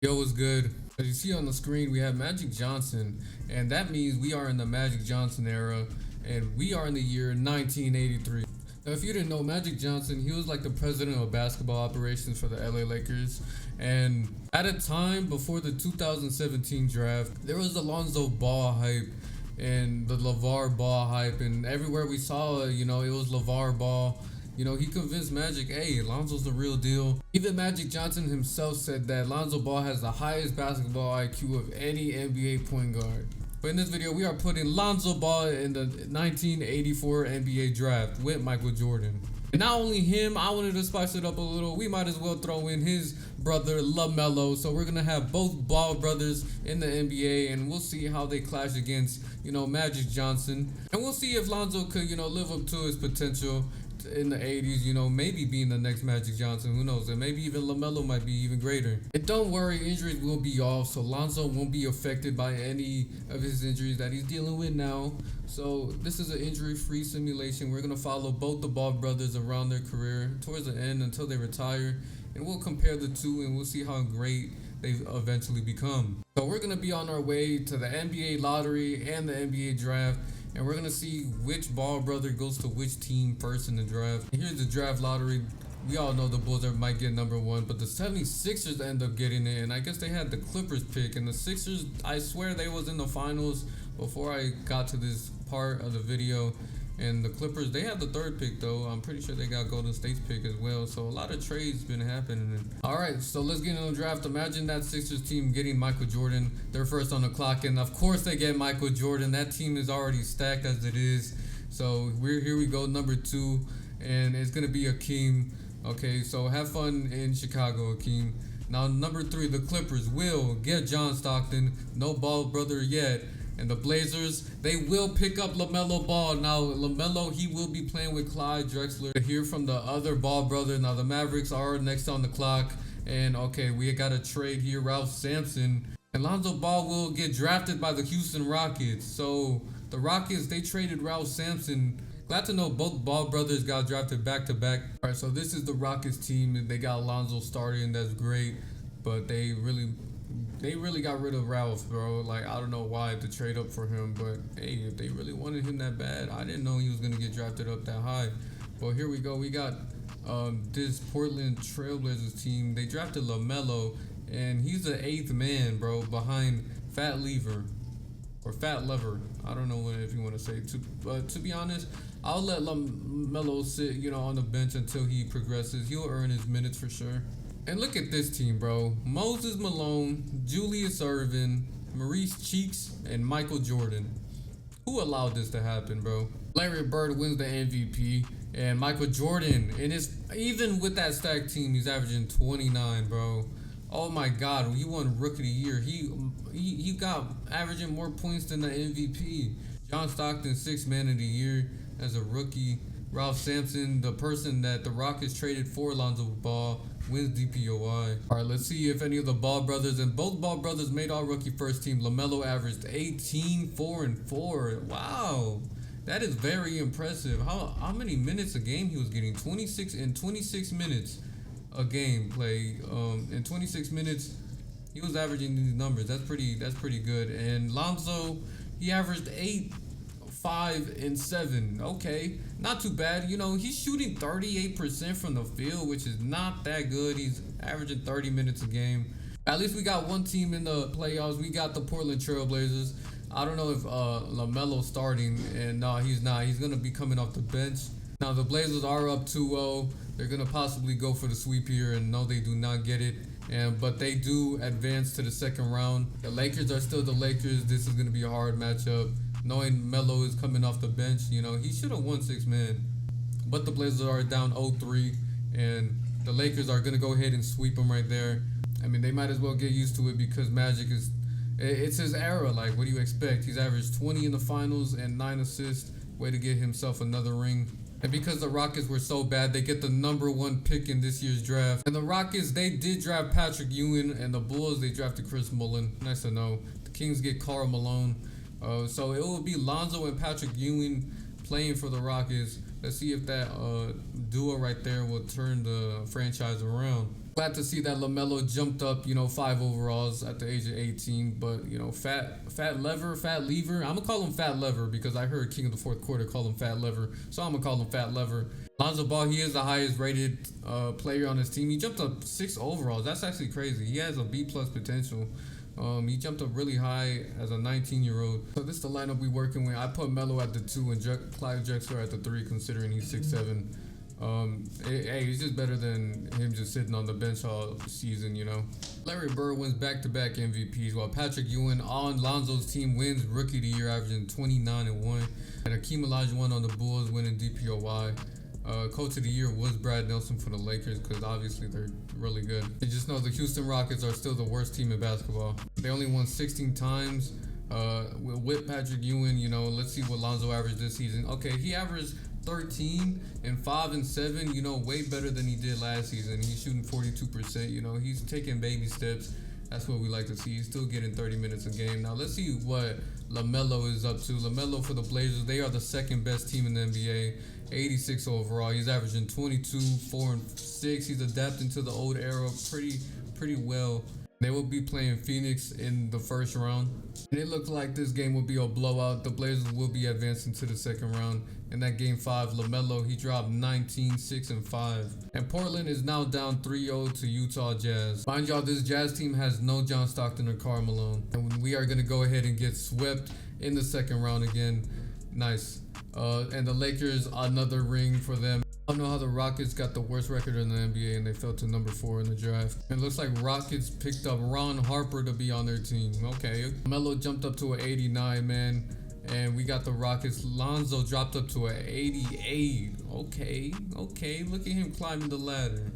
Yo, what's good? As you see on the screen, we have Magic Johnson, and that means we are in the Magic Johnson era, and we are in the year 1983. Now, if you didn't know, Magic Johnson, he was like the president of basketball operations for the LA Lakers, and at a time before the 2017 draft, there was the Lonzo Ball hype and the LeVar Ball hype, and everywhere we saw it, it was LeVar Ball. He convinced Magic, hey, Lonzo's the real deal. Even Magic Johnson himself said that Lonzo Ball has the highest basketball IQ of any NBA point guard. But in this video, we are putting Lonzo Ball in the 1984 NBA draft with Michael Jordan. And not only him, I wanted to spice it up a little. We might as well throw in his brother LaMelo. So we're gonna have both Ball brothers in the NBA, and we'll see how they clash against, Magic Johnson. And we'll see if Lonzo could, live up to his potential in the 80s, maybe being the next Magic Johnson, who knows, and maybe even LaMelo might be even greater. And don't worry, injuries will be off, so Lonzo won't be affected by any of his injuries that he's dealing with now. So this is an injury-free simulation. We're going to follow both the Ball brothers around their career towards the end until they retire, and we'll compare the two and we'll see how great they eventually become. So we're going to be on our way to the NBA lottery and the NBA draft, and we're going to see which Ball brother goes to which team first in the draft. And here's the draft lottery. We all know the Bulls might get number one, but the 76ers end up getting it, and I guess they had the Clippers pick, and the Sixers, I swear they was in the finals before I got to this part of the video. And the Clippers, they had the third pick though. I'm pretty sure they got Golden State's pick as well. So a lot of trades been happening. All right, so let's get into the draft. Imagine that Sixers team getting Michael Jordan. They're first on the clock, and of course they get Michael Jordan. That team is already stacked as it is. So here we go, number 2, and it's gonna be Akeem. Okay, so have fun in Chicago, Akeem. Now number 3, the Clippers will get John Stockton. No Ball brother yet. And the Blazers, they will pick up LaMelo Ball. Now, LaMelo, he will be playing with Clyde Drexler. Hear from the other Ball brother. Now, the Mavericks are next on the clock. And, okay, we got a trade here. Ralph Sampson. And Lonzo Ball will get drafted by the Houston Rockets. So, the Rockets, they traded Ralph Sampson. Glad to know both Ball brothers got drafted back-to-back. All right, so this is the Rockets team. And they got Lonzo starting. That's great. But they really got rid of Ralph, bro. Like, I don't know why to trade up for him, but hey, if they really wanted him that bad, I didn't know he was gonna get drafted up that high. But here we go. We got this Portland Trailblazers team. They drafted LaMelo, and he's the 8th man, bro, behind Fat Lever or Fat Lever. I don't know if you want to say. But to be honest, I'll let LaMelo sit, on the bench until he progresses. He'll earn his minutes for sure. And look at this team, bro. Moses Malone, Julius Erving, Maurice Cheeks, and Michael Jordan. Who allowed this to happen, bro? Larry Bird wins the MVP, and Michael Jordan, even with that stacked team, he's averaging 29, bro. Oh my God, he won Rookie of the Year. He got averaging more points than the MVP. John Stockton, 6th Man of the Year as a rookie. Ralph Sampson, the person that the Rockets traded for Lonzo Ball, wins DPOY. All right, let's see if any of the Ball brothers, and both Ball brothers made all rookie first team. LaMelo averaged 18, 4, and 4. Wow, that is very impressive. How many minutes a game he was getting? 26 minutes a game play. In 26 minutes, he was averaging these numbers. That's pretty good. And Lonzo, he averaged 8, 5, and 7. Okay, not too bad. He's shooting 38% from the field, which is not that good. He's averaging 30 minutes a game. At least we got one team in the playoffs. We got the Portland Trailblazers. I don't know if LaMelo's starting, and no, he's not. He's going to be coming off the bench. Now, the Blazers are up 2-0. They're going to possibly go for the sweep here, and no, they do not get it. But they do advance to the second round. The Lakers are still the Lakers. This is going to be a hard matchup. Knowing Melo is coming off the bench, he should have won 6 man. But the Blazers are down 0-3, and the Lakers are going to go ahead and sweep them right there. I mean, they might as well get used to it because Magic it's his era. Like, what do you expect? He's averaged 20 in the finals and 9 assists. Way to get himself another ring. And because the Rockets were so bad, they get the number 1 pick in this year's draft. And the Rockets, they did draft Patrick Ewing, and the Bulls, they drafted Chris Mullin. Nice to know. The Kings get Karl Malone. So it will be Lonzo and Patrick Ewing playing for the Rockets. Let's see if that duo right there will turn the franchise around. Glad to see that LaMelo jumped up, 5 overalls at the age of 18. But fat lever. I'm gonna call him Fat Lever because I heard King of the Fourth Quarter call him Fat Lever, so I'm gonna call him Fat Lever. Lonzo Ball, he is the highest rated player on his team. He jumped up 6 overalls. That's actually crazy. He has a B+ potential. He jumped up really high as a 19-year-old. So this is the lineup we working with. I put Melo at the 2 and Clyde Drexler at the 3, considering he's 6'7". Hey, he's just better than him just sitting on the bench all season, Larry Bird wins back-to-back MVPs, while Patrick Ewing on Lonzo's team wins Rookie of the Year, averaging 29-1. And Hakeem Olajuwon on the Bulls winning DPOY. Coach of the Year was Brad Nelson for the Lakers because obviously they're really good. You just know the Houston Rockets are still the worst team in basketball. They only won 16 times. With Patrick Ewing, let's see what Lonzo averaged this season. Okay, he averaged 13 and 5 and 7, way better than he did last season. He's shooting 42%, he's taking baby steps. That's what we like to see. He's still getting 30 minutes a game. Now let's see what LaMelo is up to. LaMelo for the Blazers, they are the second best team in the NBA. 86 overall. He's averaging 22, 4 and 6. He's adapting to the old era pretty well. They will be playing Phoenix in the first round. And it looks like this game will be a blowout. The Blazers will be advancing to the second round. In that game 5, LaMelo, he dropped 19, 6 and 5. And Portland is now down 3-0 to Utah Jazz. Mind y'all, this Jazz team has no John Stockton or Karl Malone. And we are going to go ahead and get swept in the second round again. Nice. And the Lakers, another ring for them. I don't know how the Rockets got the worst record in the NBA and they fell to number 4 in the draft. And it looks like Rockets picked up Ron Harper to be on their team. Okay. Melo jumped up to an 89, man. And we got the Rockets. Lonzo dropped up to an 88. Okay. Look at him climbing the ladder.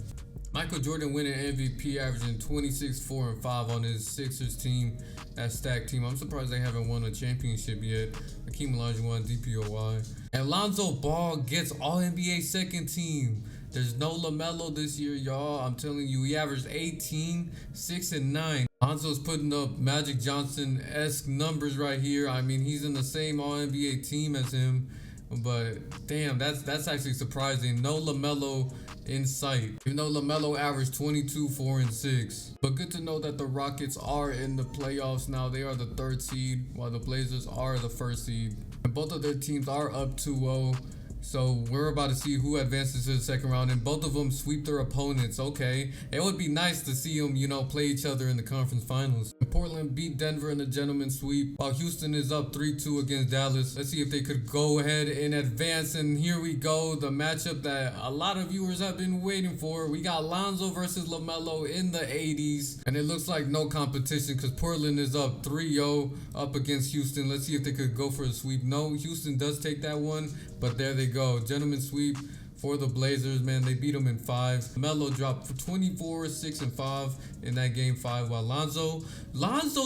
Michael Jordan winning MVP, averaging 26, 4 and 5 on his Sixers team. That stacked team. I'm surprised they haven't won a championship yet. Hakeem Olajuwon, DPOY. And Lonzo Ball gets All-NBA second team. There's no LaMelo this year, y'all. I'm telling you, he averaged 18, 6 and 9. Lonzo's putting up Magic Johnson-esque numbers right here. I mean, he's in the same All-NBA team as him. But damn, that's actually surprising. No LaMelo in sight. Even though LaMelo averaged 22, 4 and 6. But good to know that the Rockets are in the playoffs now. They are the 3rd seed, while the Blazers are the 1st seed. And both of their teams are up 2-0. So we're about to see who advances to the second round, and both of them sweep their opponents. Okay, it would be nice to see them, play each other in the conference finals. Portland beat Denver in the gentleman's sweep, while Houston is up 3-2 against Dallas. Let's see if they could go ahead and advance. And here we go, the matchup that a lot of viewers have been waiting for. We got Lonzo versus LaMelo in the 80s, and it looks like no competition because Portland is up 3-0 up against Houston. Let's see if they could go for a sweep. No, Houston does take that one, but there they go. Gentleman's sweep for the Blazers, man. They beat them in 5. Melo dropped for 24, 6 and 5 in that game 5, while Lonzo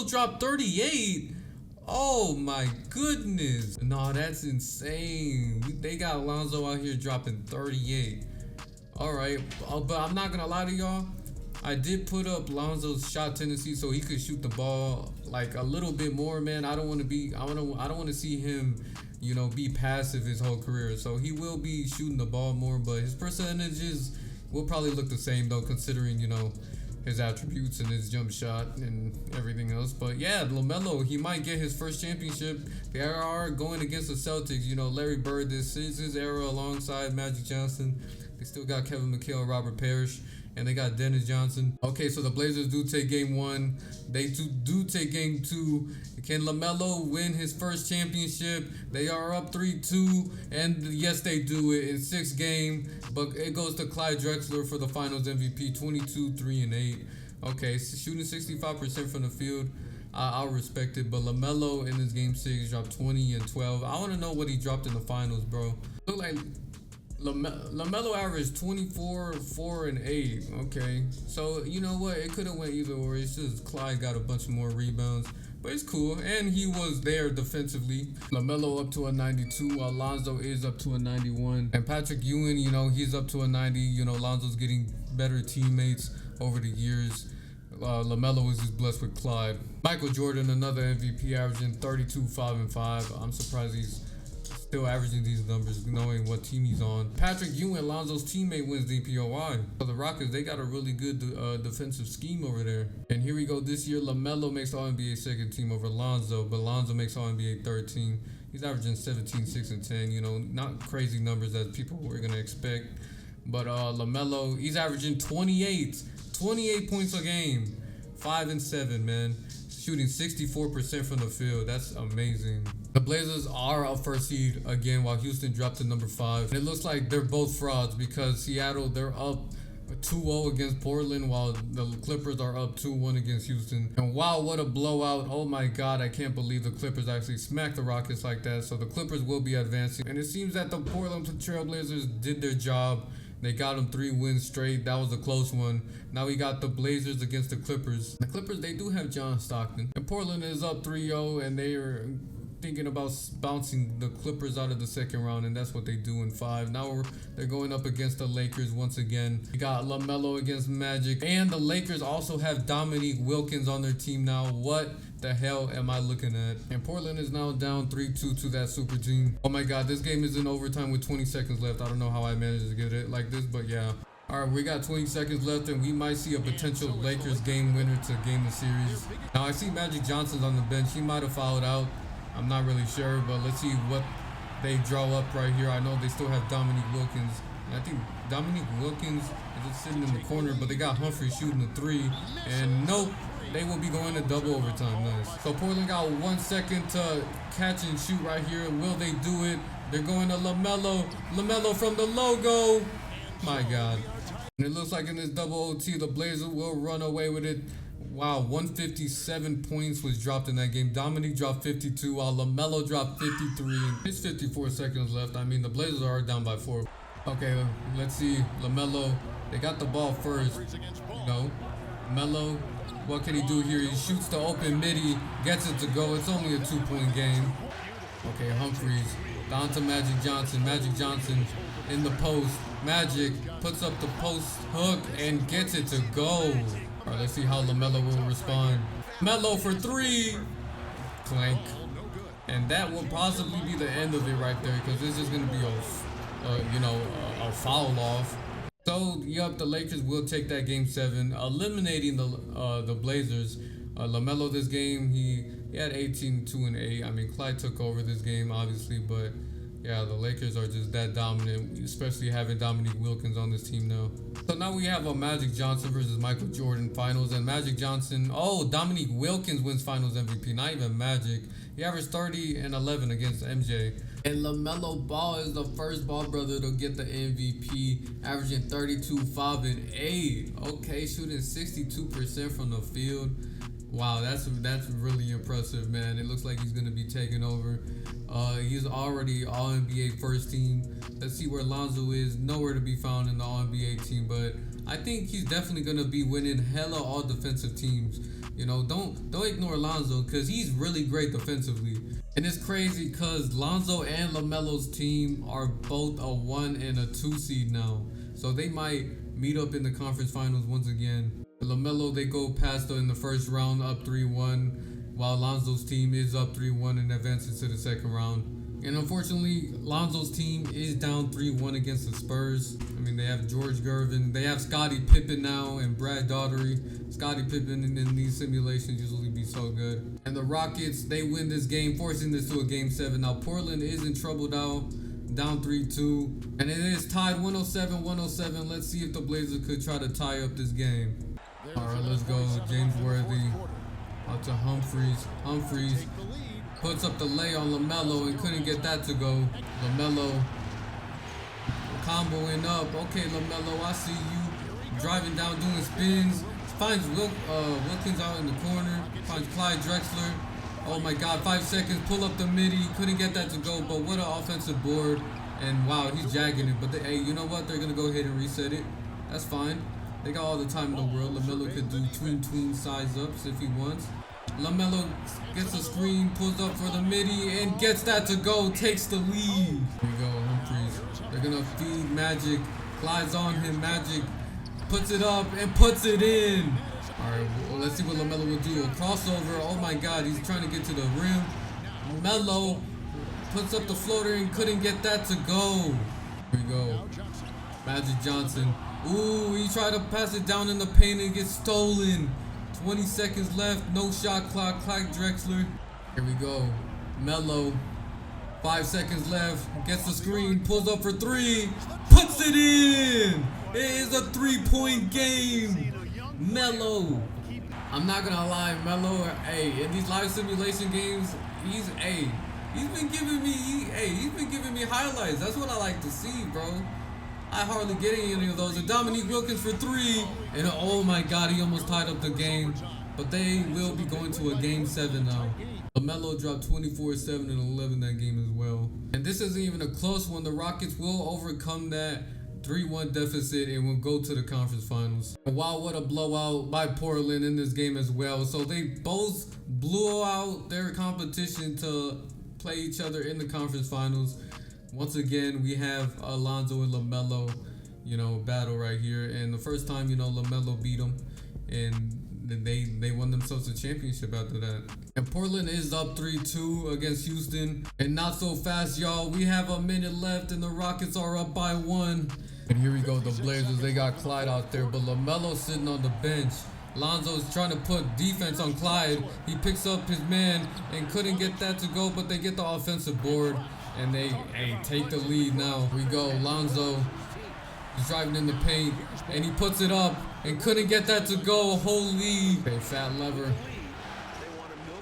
dropped 38. Oh my goodness. No, that's insane. They got Lonzo out here dropping 38. All right, but I'm not gonna lie to y'all. I did put up Lonzo's shot tendency so he could shoot the ball like a little bit more, man. I don't want to see him, be passive his whole career. So he will be shooting the ball more, but his percentages will probably look the same though, considering, his attributes and his jump shot and everything else. But yeah, LaMelo, he might get his first championship. They are going against the Celtics. Larry Bird, this is his era alongside Magic Johnson. They still got Kevin McHale, Robert Parrish, and they got Dennis Johnson. Okay, so the Blazers do take game 1. They do take game 2. Can LaMelo win his first championship? They are up 3-2, and yes, they do it in 6th game. But it goes to Clyde Drexler for the Finals MVP, 22, 3 and 8. Okay, so shooting 65% from the field. I'll respect it. But LaMelo in this game 6 dropped 20 and 12. I want to know what he dropped in the finals, bro. Look like LaMelo averaged 24, 4 and 8. Okay, so you know what? It could have went either or. It's just Clyde got a bunch of more rebounds, but it's cool. And he was there defensively. LaMelo up to a 92, while Lonzo is up to a 91. And Patrick Ewing, he's up to a 90. Lonzo's getting better teammates over the years. LaMelo is just blessed with Clyde. Michael Jordan, another MVP, averaging 32, 5 and 5. I'm surprised he's Still averaging these numbers, knowing what team he's on. Patrick Ewing, Lonzo's teammate, wins DPOY. So the Rockets, they got a really good defensive scheme over there. And here we go this year. LaMelo makes All-NBA second team over Lonzo, but Lonzo makes All-NBA third team. He's averaging 17, 6, and 10. You know, not crazy numbers that people were going to expect. But LaMelo, he's averaging 28 points a game. 5 and 7, man. Shooting 64% from the field. That's amazing. The Blazers are up first seed again, while Houston dropped to number 5. And it looks like they're both frauds because Seattle, they're up 2-0 against Portland, while the Clippers are up 2-1 against Houston. And wow, what a blowout. Oh my God, I can't believe the Clippers actually smacked the Rockets like that. So the Clippers will be advancing. And it seems that the Portland Trailblazers did their job. They got them 3 wins straight. That was a close one. Now we got the Blazers against the Clippers. The Clippers, they do have John Stockton. And Portland is up 3-0, and they are thinking about bouncing the Clippers out of the second round, and that's what they do in 5. Now they're going up against the Lakers once again. We got LaMelo against Magic, and the Lakers also have Dominique Wilkins on their team now. What the hell am I looking at? And Portland is now down 3-2 to that super team. Oh my God, this game is in overtime with 20 seconds left. I don't know how I managed to get it like this, but yeah. All right, we got 20 seconds left, and we might see a potential Lakers game winner to game the series. Now, I see Magic Johnson's on the bench. He might have fouled out. I'm not really sure, but let's see what they draw up right here. I know they still have Dominique Wilkins. And I think Dominique Wilkins is just sitting in the corner, but they got Humphrey shooting the 3. And nope, they will be going to double overtime. Nice. So Portland got 1 second to catch and shoot right here. Will they do it? They're going to LaMelo. LaMelo from the logo. My God. And it looks like in this double OT, the Blazers will run away with it. Wow, 157 points was dropped in that game. Dominique dropped 52, while LaMelo dropped 53. It's 54 seconds left. I mean, the Blazers are down by 4. Okay, let's see. LaMelo, they got the ball first. You know, Melo, what can he do here? He shoots the open midi, gets it to go. It's only a 2-point game. Okay, Humphries, down to Magic Johnson. Magic Johnson in the post. Magic puts up the post hook and gets it to go. All right, let's see how LaMelo will respond. Melo for 3. Clank. And that will possibly be the end of it right there, because this is going to be a foul off. So, yup, the Lakers will take that game 7, eliminating the Blazers. LaMelo this game, he had 18, 2, and 8. I mean, Clyde took over this game, obviously, but yeah, the Lakers are just that dominant, especially having Dominique Wilkins on this team now. So now we have a Magic Johnson versus Michael Jordan finals, and Magic Johnson, Dominique Wilkins wins finals MVP, not even Magic. He averaged 30 and 11 against MJ. And LaMelo Ball is the first Ball brother to get the MVP, averaging 32, 5, and 8. Okay, shooting 62% from the field. Wow, that's really impressive, man. It looks like he's going to be taking over. He's already All-NBA first team. Let's see where Lonzo is. Nowhere to be found in the All-NBA team, but I think he's definitely going to be winning hella all defensive teams. You know, don't ignore Lonzo, because he's really great defensively. And it's crazy because Lonzo and LaMelo's team are both a 1 and a 2 seed now. So they might meet up in the conference finals once again. LaMelo, they go past in the first round up 3-1, while Lonzo's team is up 3-1 and advances to the second round. And unfortunately, Lonzo's team is down 3-1 against the Spurs. I mean, they have George Gervin, they have Scottie Pippen now, and Brad Daugherty. Scottie Pippen in these simulations usually be so good. And the Rockets, they win this game, forcing this to a game 7. Now Portland is in trouble now, down 3-2, and it is tied 107-107. Let's see if the Blazers could try to tie up this game. All right, let's go. James Worthy out to Humphries. Humphries puts up the lay on LaMelo and couldn't get that to go. LaMelo comboing up. Okay, LaMelo, I see you driving down, doing spins. Finds Wilkins out in the corner. Finds Clyde Drexler. Oh my God, 5 seconds. Pull up the midi. Couldn't get that to go, but what an offensive board. And wow, he's jagging it. But hey, you know what? They're gonna go ahead and reset it. That's fine. They got all the time in the world. LaMelo could do tween size ups if he wants. LaMelo gets a screen, pulls up for the midi, and gets that to go. Takes the lead. Here we go, Humphries. They're gonna feed Magic. Glides on him. Magic puts it up and puts it in. All right, well, let's see what LaMelo will do. A crossover. Oh my God, he's trying to get to the rim. Melo Puts up the floater and couldn't get that to go. Here we go. Magic Johnson. Ooh, he tried to pass it down in the paint and gets stolen. 20 seconds left. No shot clock. Clyde Drexler. Here we go. Melo. 5 seconds left. Gets the screen. Pulls up for three. Puts it in. It is a 3-point game. Melo. I'm not gonna lie, Melo. Hey, in these live simulation games, he's been giving me highlights. That's what I like to see, bro. I hardly get any of those. And Dominique Wilkins for three. And oh my God, he almost tied up the game. But they will be going to a game 7 now. LaMelo dropped 24, 7, and 11 that game as well. And this isn't even a close one. The Rockets will overcome that 3-1 deficit and will go to the conference finals. And wow, what a blowout by Portland in this game as well. So they both blew out their competition to play each other in the conference finals. Once again, we have Lonzo and LaMelo, battle right here. And the first time, LaMelo beat them, and they won themselves a championship after that. And Portland is up 3-2 against Houston. And not so fast, y'all. We have a minute left, and the Rockets are up by 1. And here we go, the Blazers. They got Clyde out there, but LaMelo's sitting on the bench. Lonzo's trying to put defense on Clyde. He picks up his man and couldn't get that to go, but they get the offensive board. And they take the lead now. Here we go, Lonzo. He's driving in the paint, and he puts it up and couldn't get that to go. Holy. Okay, fat lever.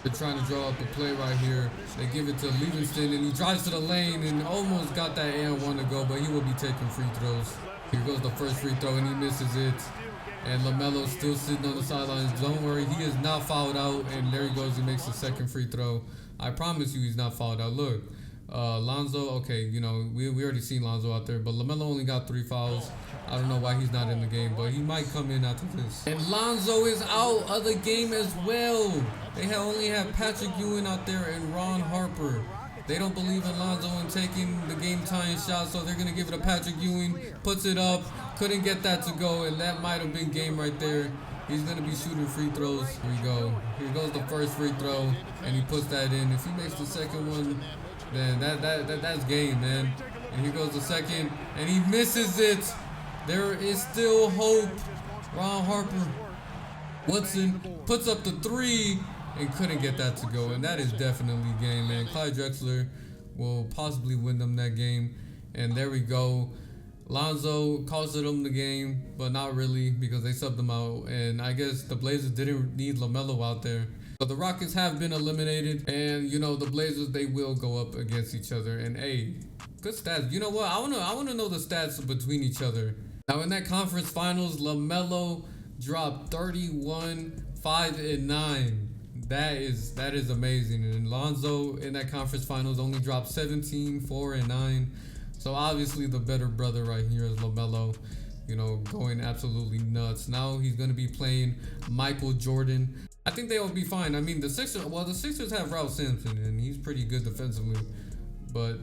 They're trying to draw up a play right here. They give it to Livingston, and he drives to the lane and almost got that and one to go, but he will be taking free throws. Here goes the first free throw, and he misses it. And LaMelo's still sitting on the sidelines. Don't worry, he is not fouled out. And there he goes, he makes the second free throw. I promise you he's not fouled out. Look, Lonzo, okay, we already seen Lonzo out there, but LaMelo only got 3 fouls. I don't know why he's not in the game, but he might come in after this. And Lonzo is out of the game as well. They only have Patrick Ewing out there and Ron Harper. They don't believe in Lonzo and taking the game-tying shot, so they're going to give it to Patrick Ewing. Puts it up. Couldn't get that to go, and that might have been game right there. He's going to be shooting free throws. Here we go. Here goes the first free throw, and he puts that in. If he makes the second one, then that's game, man. And here goes the second, and he misses it. There is still hope. Ron Harper. Woodson puts up the 3 and couldn't get that to go, and that is definitely game, man. Clyde Drexler will possibly win them that game. And there we go. Lonzo costed them the game, but not really, because they subbed them out. And I guess the Blazers didn't need LaMelo out there. So the Rockets have been eliminated, and the Blazers, they will go up against each other. And hey, good stats. You know what? I wanna know the stats between each other. Now in that conference finals, LaMelo dropped 31, 5, and 9. That is amazing. And Lonzo in that conference finals only dropped 17, 4, and 9. So obviously the better brother right here is LaMelo, going absolutely nuts. Now he's going to be playing Michael Jordan. I think they will be fine. I mean, the Sixers have Ralph Sampson, and he's pretty good defensively. But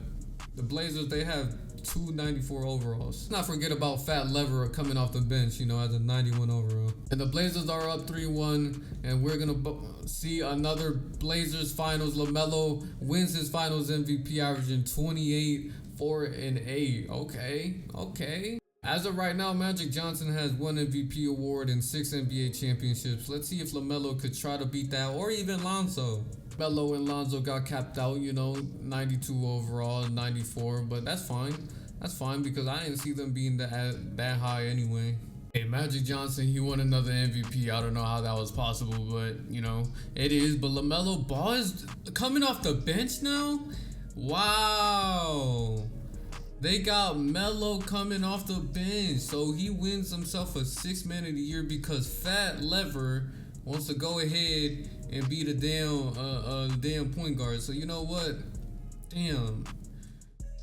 the Blazers, they have 294 overalls. Let's not forget about Fat Lever coming off the bench, as a 91 overall. And the Blazers are up 3-1, and we're going to see another Blazers finals. LaMelo wins his finals MVP, averaging 28, 4, and 8. Okay. As of right now, Magic Johnson has 1 MVP award and 6 NBA championships. Let's see if LaMelo could try to beat that, or even Lonzo. Melo and Lonzo got capped out, 92 overall, 94, but that's fine. That's fine, because I didn't see them being that high anyway. Hey, Magic Johnson, he won another MVP. I don't know how that was possible, but, it is. But LaMelo Ball is coming off the bench now? Wow. They got Melo coming off the bench, so he wins himself a 6th Man of the Year because Fat Lever wants to go ahead and be the damn point guard. So you know what? Damn.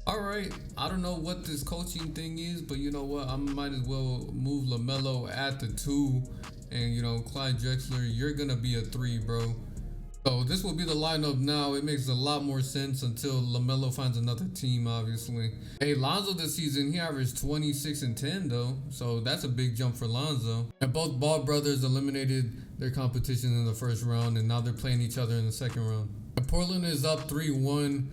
All right. I don't know what this coaching thing is, but you know what? I might as well move LaMelo at the 2, and Clyde Drexler, you're gonna be a 3, bro. So this will be the lineup now. It makes a lot more sense until LaMelo finds another team, obviously. Hey, Lonzo this season, he averaged 26 and 10 though. So that's a big jump for Lonzo. And both Ball brothers eliminated their competition in the first round, and now they're playing each other in the second round. And Portland is up 3-1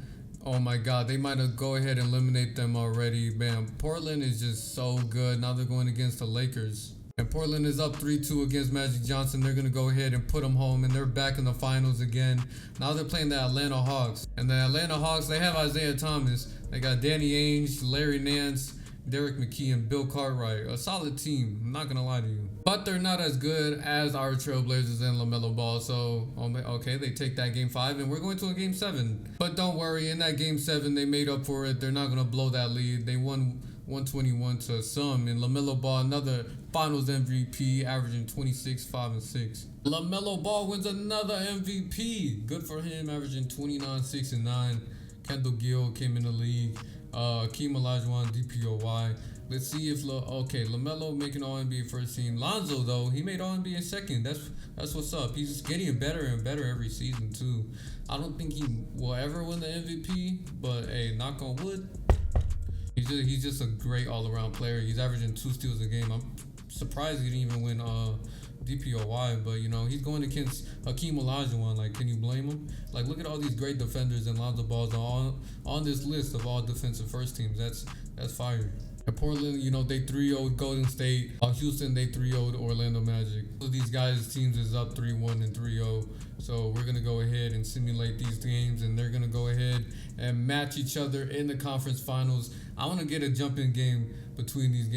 Oh my God, they might have go ahead and eliminate them already. Man, Portland is just so good. Now they're going against the Lakers. And Portland is up 3-2 against Magic Johnson. They're going to go ahead and put them home, and they're back in the finals again. Now they're playing the Atlanta Hawks. And the Atlanta Hawks, they have Isaiah Thomas. They got Danny Ainge, Larry Nance, Derek McKee, and Bill Cartwright. A solid team, I'm not going to lie to you. But they're not as good as our Trailblazers and LaMelo Ball. So, okay, they take that game 5, and we're going to a game 7. But don't worry, in that game 7, they made up for it. They're not going to blow that lead. They won 121 to some, and LaMelo Ball, another Finals MVP, averaging 26, 5, and 6. LaMelo Ball wins another MVP. Good for him, averaging 29, 6, and 9. Kendall Gill came in the league. Akeem Olajuwon, DPOY. Let's see if LaMelo making All-NBA first team. Lonzo though, he made All-NBA second. That's what's up. He's getting better and better every season too. I don't think he will ever win the MVP, but hey, knock on wood. He's just a great all-around player. He's averaging 2 steals a game. I'm surprised he didn't even win DPOY, but you know, he's going against Akeem Olajuwon. Like, can you blame him? Like, look at all these great defenders, and Lonzo Ball's on this list of all defensive first teams. That's fire. And Portland, you know, they 3-0'd Golden State. Houston, they 3-0'd Orlando Magic. So these guys' teams is up 3-1 and 3-0. So we're going to go ahead and simulate these games, and they're going to go ahead and match each other in the conference finals. I want to get a jump-in game between these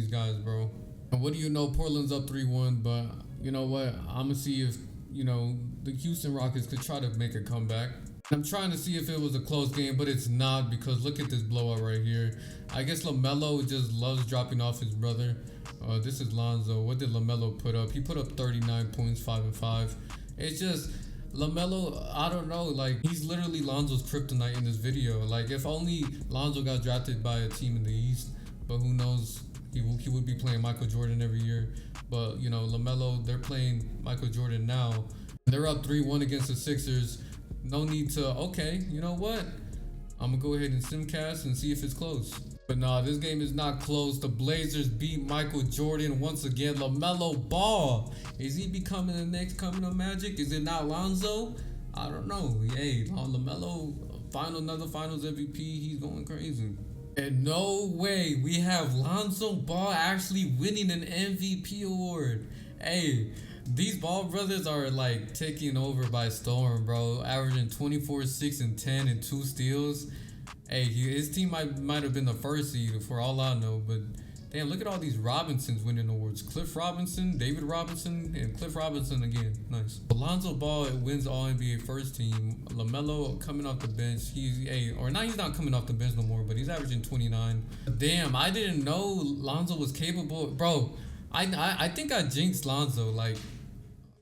guys, bro. And what do you know? Portland's up 3-1, but you know what? I'm going to see if, you know, the Houston Rockets could try to make a comeback. I'm trying to see if it was a close game, but it's not, because look at this blowout right here. I guess LaMelo just loves dropping off his brother. This is Lonzo. What did LaMelo put up? He put up 39 points, 5 and 5. It's just LaMelo, I don't know, like, he's literally Lonzo's kryptonite in this video. Like, if only Lonzo got drafted by a team in the East, but who knows, he would be playing Michael Jordan every year. But, you know, LaMelo, they're playing Michael Jordan now. They're up 3-1 against the Sixers. No need to, okay, you know what? I'm going to go ahead and simcast and see if it's close. But nah, this game is not close. The Blazers beat Michael Jordan once again. LaMelo Ball. Is he becoming the next coming of Magic? Is it not Lonzo? I don't know. Hey, LaMelo, another Finals MVP. He's going crazy. And no way we have Lonzo Ball actually winning an MVP award. Hey, these Ball brothers are like taking over by storm, bro. Averaging 24, 6, and 10 and 2 steals. Hey, his team might have been the first seed for all I know, but damn, look at all these Robinsons winning awards. Cliff Robinson, David Robinson, and Cliff Robinson again. Nice. Lonzo Ball wins All-NBA first team. LaMelo coming off the bench. He's not coming off the bench no more, but he's averaging 29. Damn, I didn't know Lonzo was capable. Bro, I think I jinxed Lonzo. Like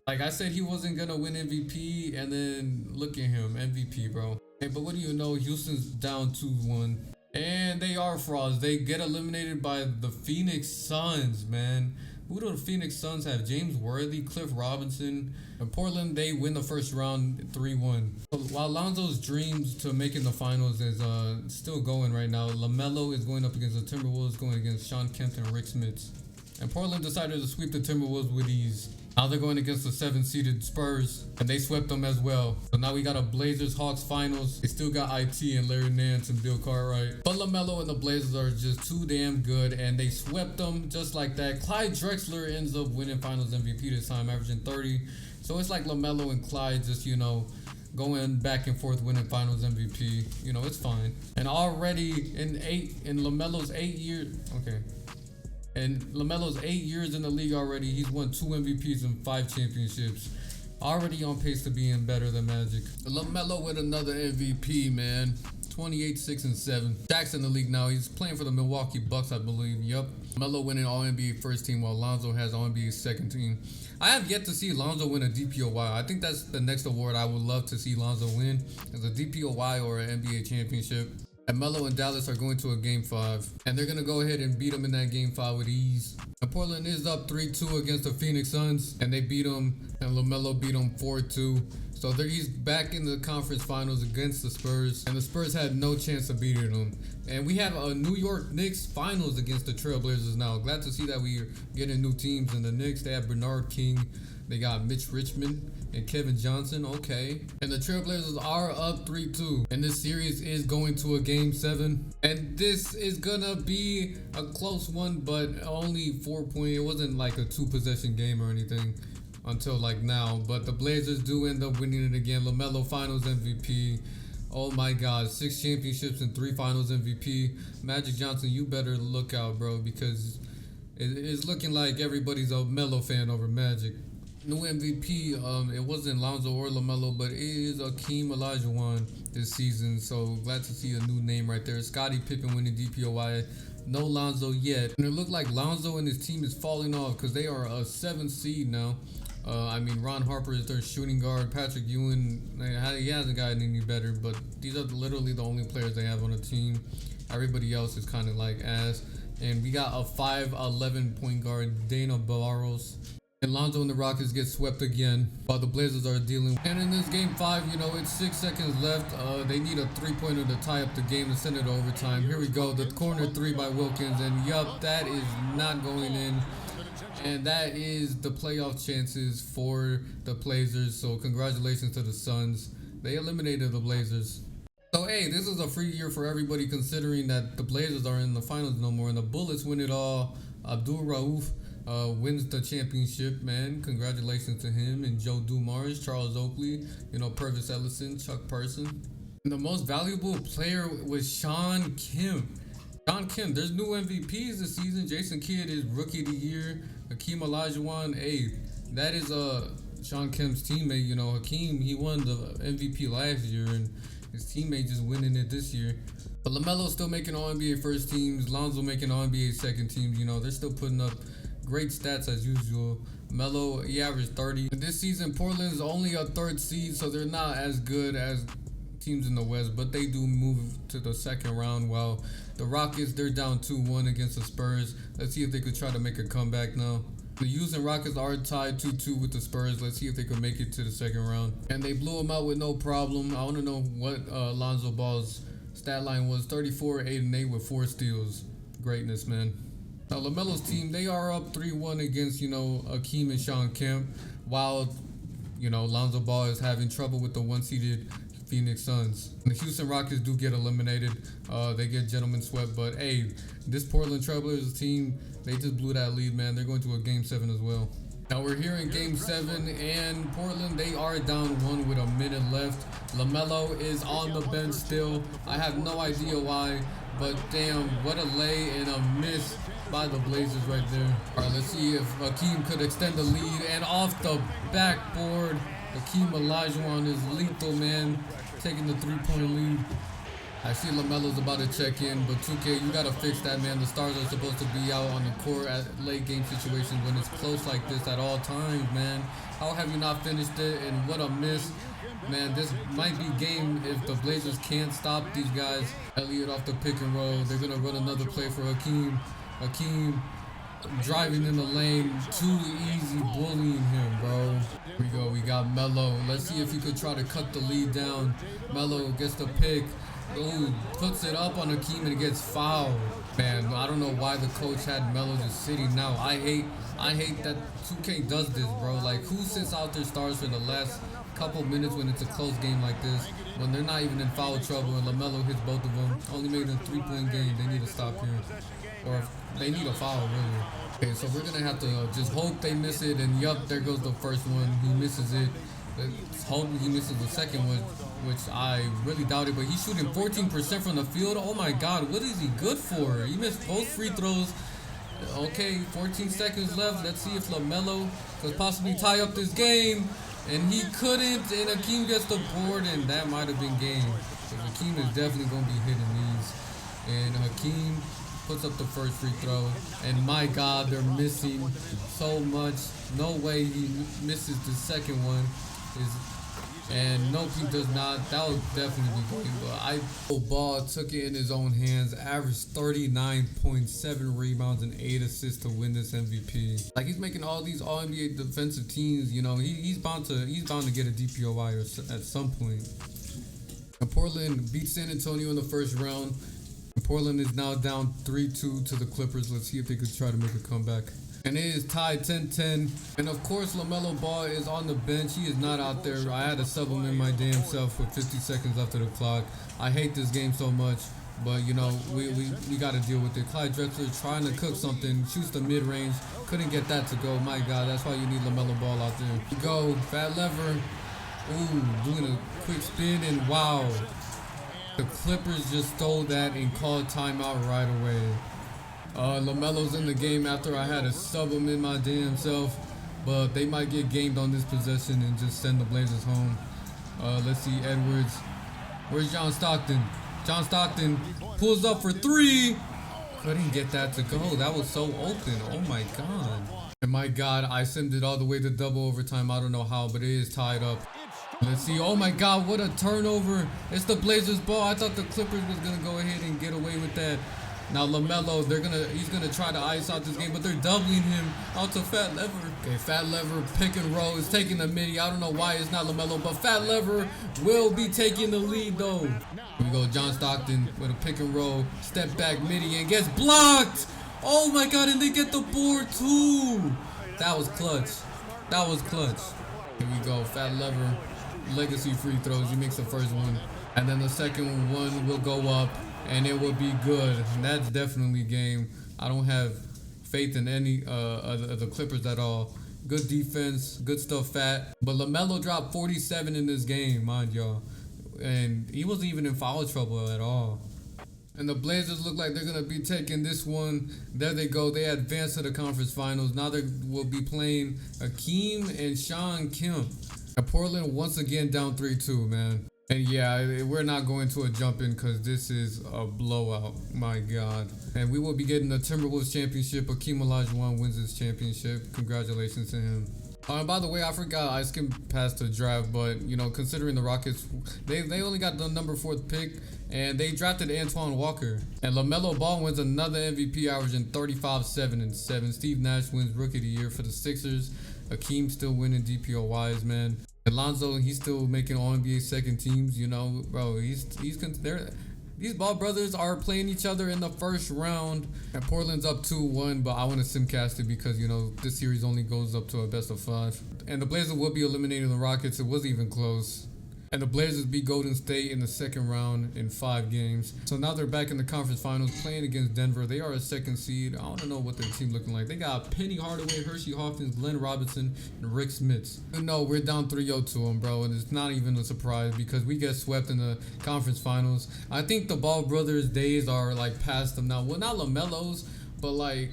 I said he wasn't gonna win MVP, and then look at him, MVP, bro. Hey, but what do you know? Houston's down 2-1. And they are frauds. They get eliminated by the Phoenix Suns, man. Who do the Phoenix Suns have? James Worthy, Cliff Robinson. And Portland, they win the first round 3-1. So while Lonzo's dreams to making the finals is still going right now, LaMelo is going up against the Timberwolves, going against Sean Kemp and Rick Smits. And Portland decided to sweep the Timberwolves with ease. Now they're going against the 7-seeded Spurs, and they swept them as well. So now we got a Blazers-Hawks finals. They still got IT and Larry Nance and Bill Cartwright. But LaMelo and the Blazers are just too damn good, and they swept them just like that. Clyde Drexler ends up winning Finals MVP this time, averaging 30. So it's like LaMelo and Clyde just, you know, going back and forth winning Finals MVP. You know, it's fine. And already in LaMelo's 8 years... Okay. And LaMelo's 8 years in the league already. He's won 2 MVPs and 5 championships. Already on pace to being better than Magic. LaMelo with another MVP, man. 28, 6, and 7. Shaq's in the league now. He's playing for the Milwaukee Bucks, I believe. Yup. LaMelo winning All-NBA first team while Lonzo has All-NBA second team. I have yet to see Lonzo win a DPOY. I think that's the next award I would love to see Lonzo win, as a DPOY or an NBA championship. And Melo and Dallas are going to a game 5. And they're going to go ahead and beat them in that game 5 with ease. And Portland is up 3-2 against the Phoenix Suns. And they beat them. And LaMelo beat them 4-2. So he's back in the conference finals against the Spurs. And the Spurs had no chance of beating them. And we have a New York Knicks finals against the Trailblazers now. Glad to see that we're getting new teams. And the Knicks, they have Bernard King, They got Mitch Richmond and Kevin Johnson. Okay. And the Trailblazers are up 3-2. And this series is going to a game 7. And this is gonna be a close one, but only 4 point. It wasn't like a 2-possession game or anything until like now. But the Blazers do end up winning it again. LaMelo Finals MVP. Oh my God, 6 championships and 3 Finals MVP. Magic Johnson, you better look out, bro, because it's looking like everybody's a Melo fan over Magic. New MVP, it wasn't Lonzo or LaMelo, but it is Akeem Olajuwon this season. So glad to see a new name right there. Scottie Pippen winning DPOY. No Lonzo yet. And it looked like Lonzo and his team is falling off because they are a 7th seed now. I mean, Ron Harper is their shooting guard. Patrick Ewing, he hasn't gotten any better, but these are literally the only players they have on the team. Everybody else is kind of like ass. And we got a 5'11" point guard, Dana Barros. And Lonzo and the Rockets get swept again while the Blazers are dealing. And in this game 5, you know, it's 6 seconds left. They need a 3-pointer to tie up the game to send it to overtime. Here we go. The corner 3 by Wilkins. And yup, that is not going in. And that is the playoff chances for the Blazers. So congratulations to the Suns. They eliminated the Blazers. So hey, this is a free year for everybody considering that the Blazers are in the finals no more and the Bullets win it all. Abdul Rauf wins the championship, man. Congratulations to him and Joe Dumars, Charles Oakley, you know, Purvis Ellison, Chuck Person. And the most valuable player was Sean Kemp. Sean Kemp, there's new MVPs this season. Jason Kidd is Rookie of the Year. Hakeem Olajuwon, hey, that is Sean Kemp's teammate. You know, Hakeem, he won the MVP last year, and his teammate just winning it this year. But LaMelo's still making All-NBA first teams. Lonzo making All-NBA second teams. You know, they're still putting up great stats as usual. Melo, he averaged 30. And this season, Portland's only a 3rd seed, so they're not as good as teams in the West, but they do move to the second round, while the Rockets, they're down 2-1 against the Spurs. Let's see if they could try to make a comeback now. The Houston Rockets are tied 2-2 with the Spurs. Let's see if they could make it to the second round. And they blew them out with no problem. I want to know what Lonzo Ball's stat line was. 34, 8, and 8 with 4 steals. Greatness, man. Now, LaMelo's team, they are up 3-1 against, you know, Akeem and Sean Kemp, while, you know, Lonzo Ball is having trouble with the 1-seeded Phoenix Suns. The Houston Rockets do get eliminated. They get gentlemen swept, but hey, this Portland Trailblazers team, they just blew that lead, man. They're going to a game 7 as well. Now we're here in game 7, and Portland, they are down 1 with a minute left. LaMelo is on the bench still. I have no idea why, but damn, what a lay and a miss by the Blazers right there. All right, let's see if Hakeem could extend the lead, and off the backboard, Hakeem Olajuwon is lethal, man, taking the 3-point lead. I see LaMelo's about to check in, but 2K, you gotta fix that, man. The stars are supposed to be out on the court at late game situations when it's close like this at all times, man. How have you not finished it? And what a miss. Man, this might be game if the Blazers can't stop these guys. Elliott off the pick and roll. They're gonna run another play for Hakeem. Hakeem driving in the lane, too easy, bullying him, bro. Here we go, we got Melo. Let's see if he could try to cut the lead down. Melo gets the pick. Ooh, puts it up on Hakeem and it gets fouled. Man, I don't know why the coach had Melo just sitting now. I hate that 2K does this, bro. Like, who sits out their stars for the last couple minutes when it's a close game like this, when they're not even in foul trouble and LaMelo hits both of them, only made a 3-point game. They need to stop here. Or they need a foul, really. Okay, so we're gonna have to just hope they miss it, and yup, there goes the first one. He misses it. Let's hope he misses the second one, which I really doubt it, but he's shooting 14% from the field. Oh my God, what is he good for? He missed both free throws. Okay, 14 seconds left. Let's see if LaMelo could possibly tie up this game. And he couldn't, and Hakeem gets the board, and that might have been game. So Hakeem is definitely going to be hitting these. And Hakeem puts up the first free throw. And my God, they're missing so much. No way he misses the second one. And nope, he does not. That would definitely be game. But Ball took it in his own hands, averaged 39.7 rebounds and 8 assists to win this MVP. Like, he's making all these All-NBA defensive teams. You know, he's bound to get a DPOY at some point. And Portland beat San Antonio in the first round. And Portland is now down 3-2 to the Clippers. Let's see if they could try to make a comeback. And it is tied 10-10. And of course, LaMelo Ball is on the bench. He is not out there. I had to sub him in my damn self with 50 seconds left of the clock. I hate this game so much. But, you know, we got to deal with it. Clyde Drexler trying to cook something. Shoots the mid-range. Couldn't get that to go. My God, that's why you need LaMelo Ball out there. Go. Fat lever. Ooh, doing a quick spin. And wow. The Clippers just stole that and called timeout right away. LaMelo's in the game after I had to sub him in my damn self. But they might get gamed on this possession and just send the Blazers home. Let's see, Edwards. Where's John Stockton? John Stockton pulls up for three. Couldn't get that to go. That was so open. Oh my God. And my God, I simmed it all the way to double overtime. I don't know how, but it is tied up. Let's see. Oh my God, what a turnover. It's the Blazers ball. I thought the Clippers was going to go ahead and get away with that. Now LaMelo, he's gonna try to ice out this game, but they're doubling him out to Fat Lever. Okay, Fat Lever pick and roll is taking the midi. I don't know why it's not LaMelo, but Fat Lever will be taking the lead though. Here we go, John Stockton with a pick and roll, step back midi and gets blocked. Oh my God, and they get the board too. That was clutch. That was clutch. Here we go, Fat Lever, legacy free throws. He makes the first one, and then the second one will go up. And it will be good. And that's definitely game. I don't have faith in any of the Clippers at all. Good defense, good stuff, Fat. But LaMelo dropped 47 in this game, mind y'all. And he wasn't even in foul trouble at all. And the Blazers look like they're going to be taking this one. There they go. They advance to the conference finals. Now they will be playing Akeem and Sean Kemp. And Portland once again down 3-2, man. And yeah, we're not going to a jump in because this is a blowout. My God. And we will be getting the Timberwolves championship. Akeem Olajuwon wins this championship. Congratulations to him. By the way, I forgot I skimmed past the draft, but you know, considering the Rockets, they only got the number 4th pick, and they drafted Antoine Walker. And LaMelo Ball wins another MVP, averaging 35, 7, and 7. Steve Nash wins Rookie of the Year for the Sixers. Akeem still winning DPOYs, man. And Lonzo, he's still making All-NBA second teams, you know, bro. These ball brothers are playing each other in the first round. And Portland's up 2-1, but I want to simcast it because, you know, this series only goes up to a best of 5. And the Blazers will be eliminating the Rockets. It wasn't even close. And the Blazers beat Golden State in the second round in 5 games. So now they're back in the conference finals playing against Denver. They are a 2nd seed. I don't know what their team looking like. They got Penny Hardaway, Hershey Hawkins, Glenn Robinson, and Rick Smits. No, we're down 3-0 to them, bro. And it's not even a surprise because we get swept in the conference finals. I think the Ball brothers' days are like past them now. Well, not LaMelo's, but like...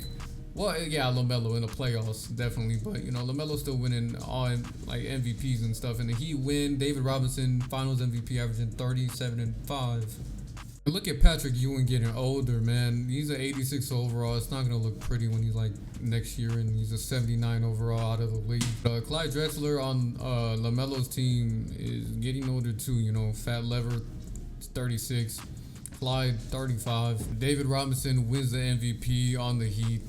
Well, yeah, LaMelo in the playoffs, definitely. But, you know, LaMelo's still winning all, like, MVPs and stuff. And the Heat win. David Robinson, finals MVP, averaging 37 and 5. And look at Patrick Ewing getting older, man. He's an 86 overall. It's not going to look pretty when he's, like, next year. And he's a 79 overall out of the league. Clyde Drexler on LaMelo's team is getting older, too. You know, Fat Lever, 36. Clyde, 35. David Robinson wins the MVP on the Heat.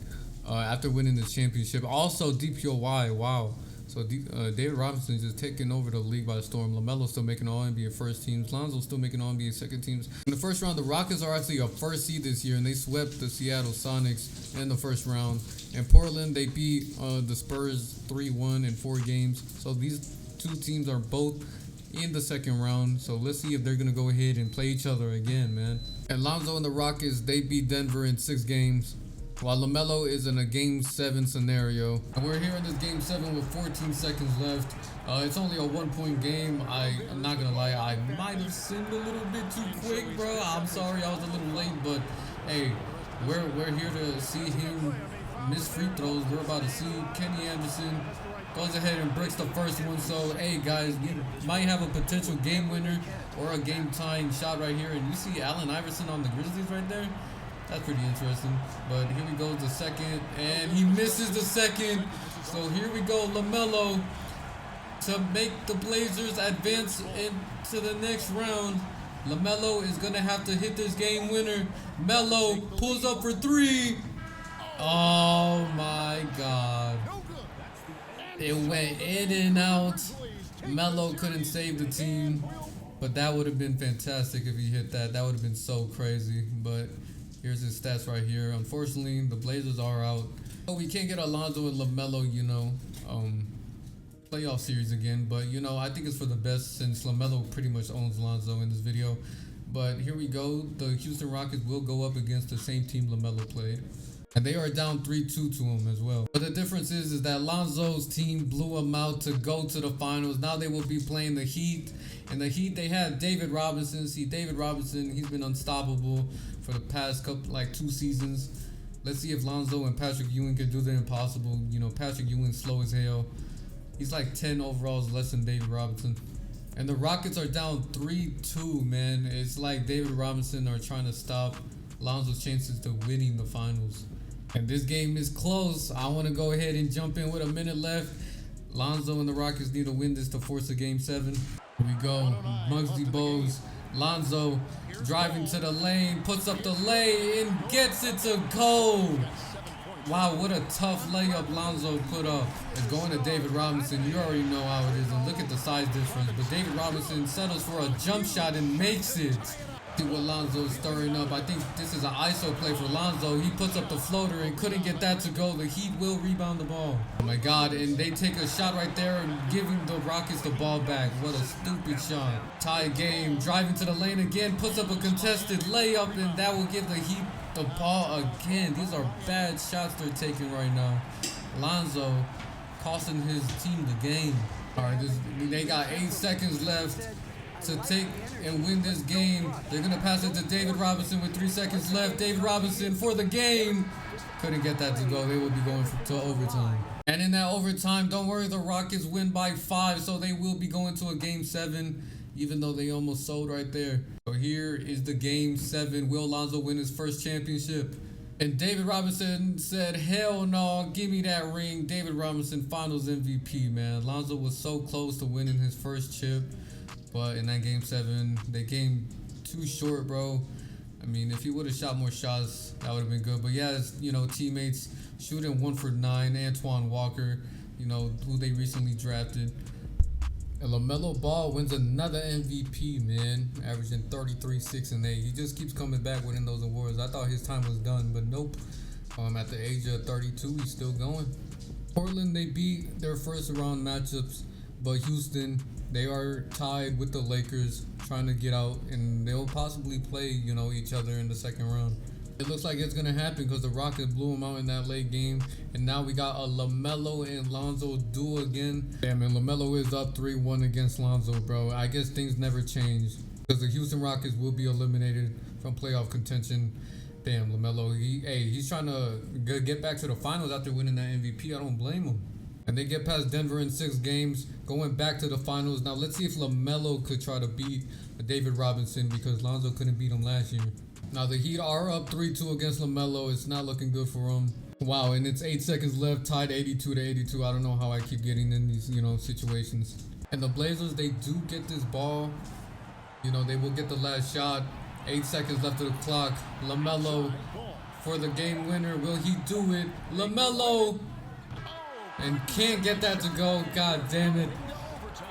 After winning the championship. Also DPOY, wow. So David Robinson just taking over the league by storm. LaMelo still making all NBA first teams. Lonzo still making all NBA second teams. In the first round, the Rockets are actually a 1st seed this year, and they swept the Seattle Sonics in the first round. And Portland, they beat the Spurs 3-1 in 4 games. So these 2 teams are both in the second round. So let's see if they're going to go ahead and play each other again, man. And Lonzo and the Rockets, they beat Denver in 6 games. While LaMelo is in a Game 7 scenario. We're here in this Game 7 with 14 seconds left. It's only a 1-point game. I'm not gonna lie, I might have sinned a little bit too quick, bro. I'm sorry I was a little late, but hey, we're here to see him miss free throws. We're about to see Kenny Anderson goes ahead and breaks the first one. So hey guys, you might have a potential game winner or a game tying shot right here. And you see Allen Iverson on the Grizzlies right there. That's pretty interesting. But here we go, the second, and he misses the second. So here we go, LaMelo to make the Blazers advance into the next round. LaMelo is going to have to hit this game winner. Melo pulls up for 3. Oh my God. It went in and out. Melo couldn't save the team, but that would have been fantastic if he hit that. That would have been so crazy, but here's his stats right here. Unfortunately, the Blazers are out. Oh, we can't get Lonzo and LaMelo, playoff series again, but I think it's for the best since LaMelo pretty much owns Lonzo in this video. But here we go. The Houston Rockets will go up against the same team LaMelo played. And they are down 3-2 to him as well. But the difference is that Lonzo's team blew him out to go to the finals. Now they will be playing the Heat. And the Heat, they have David Robinson. See, David Robinson, he's been unstoppable for the past couple, 2 seasons. Let's see if Lonzo and Patrick Ewing can do the impossible. Patrick Ewing's slow as hell. He's like 10 overalls less than David Robinson. And the Rockets are down 3-2, man. It's like David Robinson are trying to stop Lonzo's chances to winning the finals. And this game is close. I want to go ahead and jump in with a minute left. Lonzo and the Rockets need to win this to force a game 7. Here we go. Muggsy Bogues. Lonzo driving to the lane, puts up the lay and gets it to go. Wow, what a tough layup Lonzo put up. It's going to David Robinson. You already know how it is. And look at the size difference. But David Robinson settles for a jump shot and makes it. See what Lonzo's stirring up. I think this is an ISO play for Lonzo. He puts up the floater and couldn't get that to go. The Heat will rebound the ball. Oh my God, and they take a shot right there and giving the Rockets the ball back. What a stupid shot. Tie game, driving to the lane again, puts up a contested layup, and that will give the Heat the ball again. These are bad shots they're taking right now. Lonzo costing his team the game. All right, they got 8 seconds left to take and win this game. They're going to pass it to David Robinson with 3 seconds left. David Robinson for the game. Couldn't get that to go. They will be going to overtime. And in that overtime, don't worry, the Rockets win by 5, so they will be going to a game 7, even though they almost sold right there. So here is the game 7. Will Lonzo win his first championship? And David Robinson said, hell no, give me that ring. David Robinson, finals MVP, man. Lonzo was so close to winning his first chip. But in that game 7, they came too short, bro. I mean, if he would have shot more shots, that would have been good. But yeah, teammates shooting 1 for 9. Antoine Walker, who they recently drafted. And LaMelo Ball wins another MVP, man. Averaging 33, 6, and 8. He just keeps coming back winning those awards. I thought his time was done, but nope. At the age of 32, he's still going. Portland, they beat their first round matchups. But Houston, they are tied with the Lakers, trying to get out, and they'll possibly play, each other in the second round. It looks like it's gonna happen because the Rockets blew them out in that late game, and now we got a LaMelo and Lonzo duel again. Damn, man, LaMelo is up 3-1 against Lonzo, bro. I guess things never change because the Houston Rockets will be eliminated from playoff contention. Damn, LaMelo, he's trying to get back to the finals after winning that MVP. I don't blame him. And they get past Denver in 6 games, going back to the finals. Now, let's see if LaMelo could try to beat David Robinson because Lonzo couldn't beat him last year. Now, the Heat are up 3-2 against LaMelo. It's not looking good for him. Wow, and it's 8 seconds left, tied 82-82. I don't know how I keep getting in these, situations. And the Blazers, they do get this ball. They will get the last shot. 8 seconds left of the clock. LaMelo for the game winner. Will he do it? LaMelo! And can't get that to go. God damn it.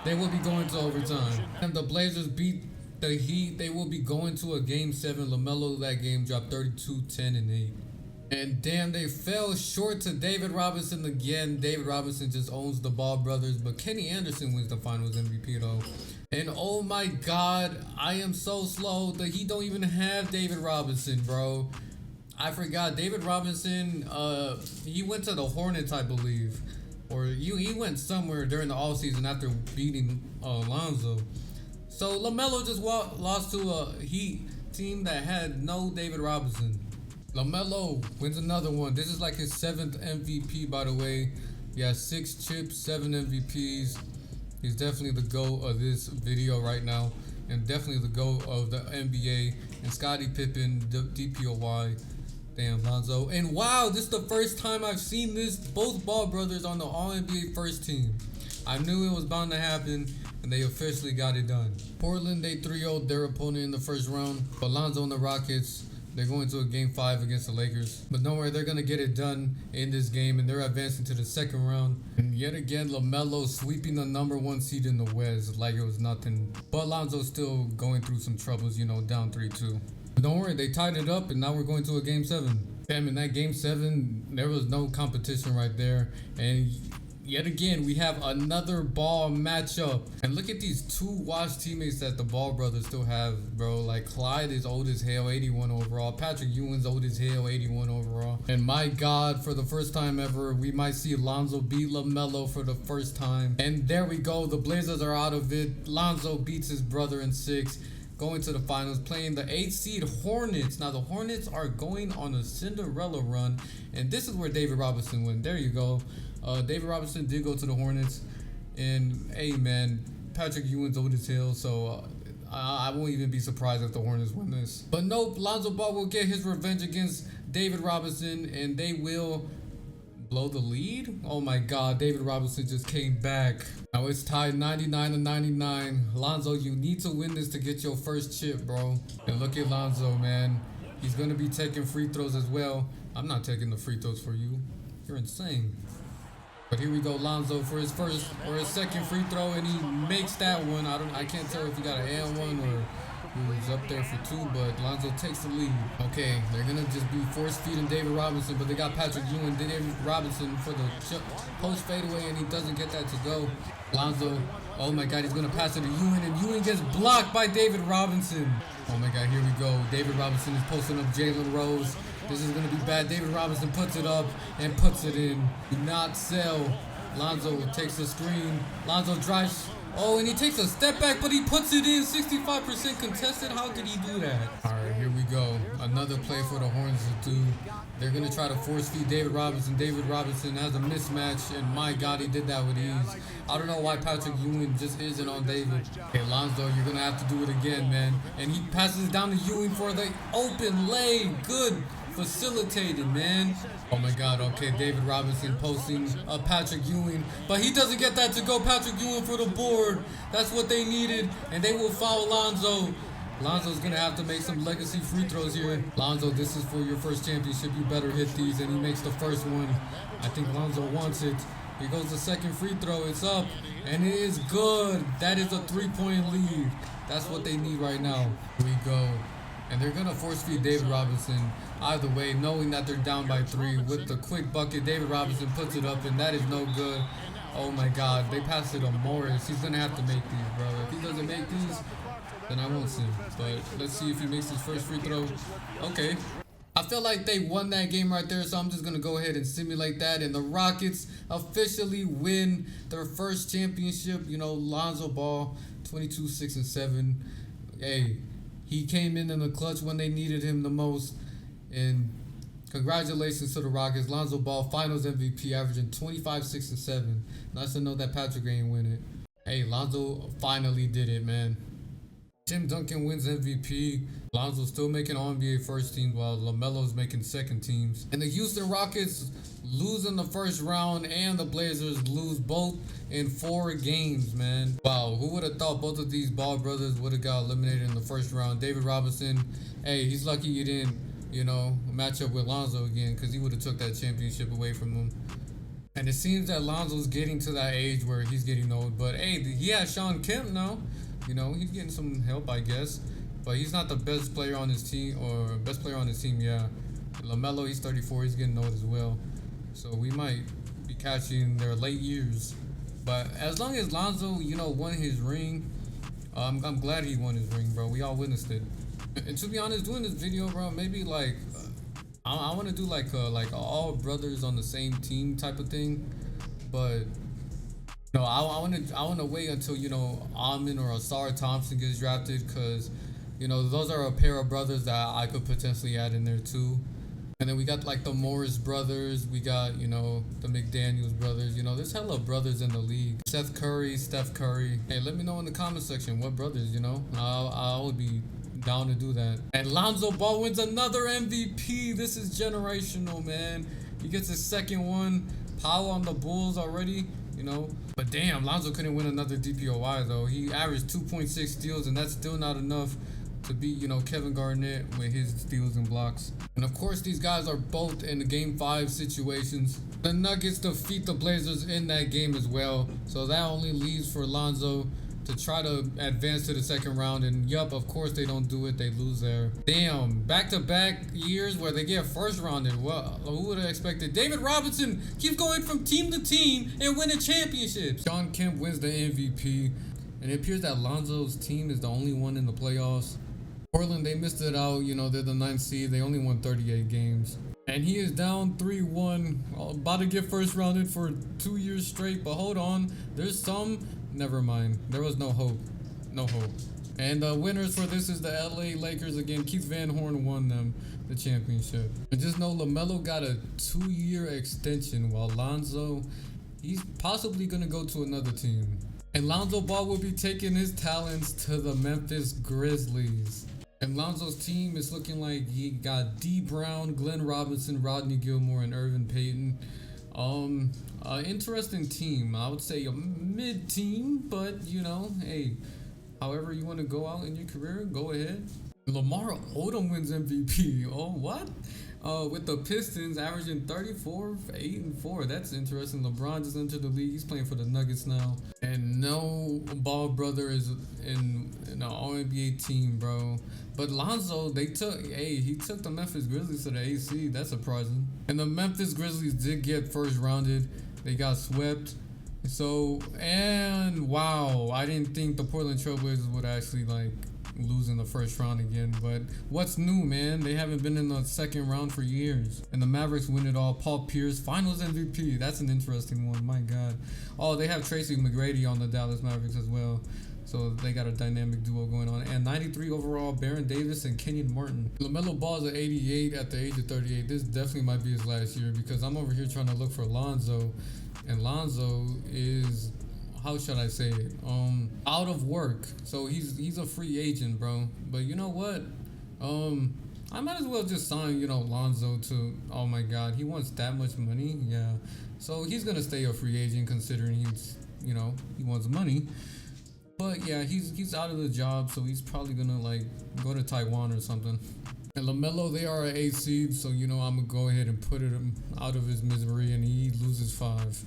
They will be going to overtime. And the Blazers beat the Heat. They will be going to a game 7. LaMelo that game dropped 32, 10, and 8. And damn, they fell short to David Robinson again. David Robinson just owns the Ball brothers. But Kenny Anderson wins the finals MVP though. And oh my God, I am so slow. The Heat don't even have David Robinson, bro. I forgot. David Robinson, he went to the Hornets, I believe. Or he went somewhere during the offseason after beating Lonzo. So LaMelo just lost to a Heat team that had no David Robinson. LaMelo wins another one. This is like his 7th MVP, by the way. He has 6 chips, 7 MVPs. He's definitely the GOAT of this video right now. And definitely the GOAT of the NBA. And Scottie Pippen, DPOY. Damn, Lonzo. And wow, this is the first time I've seen this. Both Ball brothers on the All-NBA first team. I knew it was bound to happen, and they officially got it done. Portland, they 3-0'd their opponent in the first round. But Lonzo and the Rockets, they're going to a game 5 against the Lakers. But don't worry, they're going to get it done in this game, and they're advancing to the second round. And yet again, LaMelo sweeping the #1 seed in the West like it was nothing. But Lonzo's still going through some troubles, down 3-2. But don't worry, they tied it up, and now we're going to a game 7. Damn, in that game 7, there was no competition right there. And yet again, we have another ball matchup. And look at these 2 watch teammates that the Ball brothers still have, bro. Like, Clyde is old as hell, 81 overall. Patrick Ewing's old as hell, 81 overall. And my God, for the first time ever, we might see Lonzo beat LaMelo for the first time. And there we go. The Blazers are out of it. Lonzo beats his brother in 6. Going to the finals, playing the 8th seed Hornets. Now, the Hornets are going on a Cinderella run. And this is where David Robinson went. There you go. David Robinson did go to the Hornets, and hey man, Patrick Ewing's old as hell, so I won't even be surprised if the Hornets win this. But nope, Lonzo Ball will get his revenge against David Robinson, and they will blow the lead. Oh my God, David Robinson just came back. Now it's tied 99-99. Lonzo, you need to win this to get your first chip, bro. And look at Lonzo, man. He's gonna be taking free throws as well. I'm not taking the free throws for you. You're insane. But here we go, Lonzo for his first or his second free throw, and he makes that one. I can't tell if he got an and one or he was up there for 2, but Lonzo takes the lead. Okay, they're gonna just be force feeding David Robinson, but they got Patrick Ewing, David Robinson for the post fadeaway, and he doesn't get that to go. Lonzo, oh my God, he's gonna pass it to Ewing, and Ewing gets blocked by David Robinson. Oh my God, here we go. David Robinson is posting up Jalen Rose. This is going to be bad. David Robinson puts it up and puts it in. Do not sell. Lonzo takes the screen. Lonzo drives. Oh, and he takes a step back, but he puts it in. 65% contested. How did he do that? All right, here we go. Another play for the Hornets to do. They're going to try to force feed David Robinson. David Robinson has a mismatch, and my God, he did that with ease. I don't know why Patrick Ewing just isn't on David. Okay, Lonzo, you're going to have to do it again, man. And he passes down to Ewing for the open lay. Good. Facilitated, man. Oh my God. Okay, David Robinson posting Patrick Ewing, but he doesn't get that to go. Patrick Ewing for the board. That's what they needed, and they will foul Lonzo. Lonzo's gonna have to make some legacy free throws here. Lonzo, this is for your first championship. You better hit these, and he makes the first one. I think Lonzo wants it. Here goes the second free throw. It's up, and it is good. That is a 3-point lead. That's what they need right now. Here we go. And they're going to force feed David Robinson either way, knowing that they're down by 3. With the quick bucket, David Robinson puts it up, and that is no good. Oh my God, they passed it on Morris. He's going to have to make these, bro. If he doesn't make these, then I won't see him. But let's see if he makes his first free throw. Okay. I feel like they won that game right there, so I'm just going to go ahead and simulate that. And the Rockets officially win their first championship. You know, Lonzo Ball, 22, 6, and 7. Hey. He came in the clutch when they needed him the most. And congratulations to the Rockets. Lonzo Ball, finals MVP, averaging 25, 6, and 7. Nice to know that Patrick ain't win it. Hey, Lonzo finally did it, man. Tim Duncan wins MVP. Lonzo's still making All-NBA first team while LaMelo's making second teams. And the Houston Rockets lose in the first round, and the Blazers lose both in 4 games, man. Wow, who would have thought both of these Ball brothers would have got eliminated in the first round? David Robinson, hey, he's lucky he didn't, you know, match up with Lonzo again, because he would have took that championship away from him. And it seems that Lonzo's getting to that age where he's getting old. But hey, he has Sean Kemp now. You know, he's getting some help, I guess. But he's not the best player on his team, or best player on his team, yeah. LaMelo, he's 34, he's getting old as well. So we might be catching their late years. But as long as Lonzo, you know, won his ring, I'm glad he won his ring, bro. We all witnessed it. And to be honest, doing this video, bro, maybe like, I want to do like all brothers on the same team type of thing. But no, I want to wait until, you know, Almond or Asar Thompson gets drafted, because, you know, those are a pair of brothers that I could potentially add in there too. And then we got like the Morris brothers, we got, you know, the McDaniels brothers. You know, there's hella brothers in the league. Seth Curry, Steph Curry. Hey, let me know in the comment section what brothers, you know. I would be down to do that. And Lonzo Ball wins another MVP. This is generational, man. He gets his second one. Power on the Bulls already, you know. But damn, Lonzo couldn't win another DPOY though. He averaged 2.6 steals, and that's still not enough to beat, you know, Kevin Garnett with his steals and blocks. And of course, these guys are both in the Game 5 situations. The Nuggets defeat the Blazers in that game as well. So that only leaves for Lonzo to try to advance to the second round. And yup, of course they don't do it. They lose there. Damn, back-to-back years where they get first rounded. Well, who would have expected? David Robinson keeps going from team to team and winning championships. Sean Kemp wins the MVP. And it appears that Lonzo's team is the only one in the playoffs. Portland, they missed it out. You know, they're the 9th seed. They only won 38 games. And he is down 3-1. About to get first rounded for 2 years straight. But hold on. There's some. Never mind. There was no hope. No hope. And the winners for this is the LA Lakers again. Keith Van Horn won them the championship. And just know LaMelo got a 2-year extension while Lonzo, he's possibly going to go to another team. And Lonzo Ball will be taking his talents to the Memphis Grizzlies. And Lonzo's team is looking like he got D. Brown, Glenn Robinson, Rodney Gilmore, and Irvin Payton. Interesting team. I would say a mid-team, but you know, hey, however you want to go out in your career, go ahead. Lamar Odom wins MVP. Oh, what? With the Pistons averaging 34, 8 and 4. That's interesting. LeBron just entered the league. He's playing for the Nuggets now. And no Ball brother is in an All-NBA team, bro. But Lonzo, he took the Memphis Grizzlies to the AC. That's surprising. And the Memphis Grizzlies did get first rounded. They got swept. So, and wow, I didn't think the Portland Trailblazers would actually lose in the first round again. But what's new, man? They haven't been in the second round for years. And the Mavericks win it all. Paul Pierce, Finals MVP. That's an interesting one. My God. Oh, they have Tracy McGrady on the Dallas Mavericks as well. So they got a dynamic duo going on. And 93 overall, Baron Davis and Kenyon Martin. LaMelo Ball is at 88 at the age of 38. This definitely might be his last year because I'm over here trying to look for Lonzo. And Lonzo is, how should I say it? Out of work. So he's a free agent, bro. But you know what? I might as well just sign, Lonzo to, oh my God, he wants that much money? Yeah. So he's going to stay a free agent considering he's, he wants money. But yeah, he's out of the job, so he's probably going to go to Taiwan or something. And LaMelo, they are an 8 seed, so I'm going to go ahead and put him out of his misery, and he loses 5.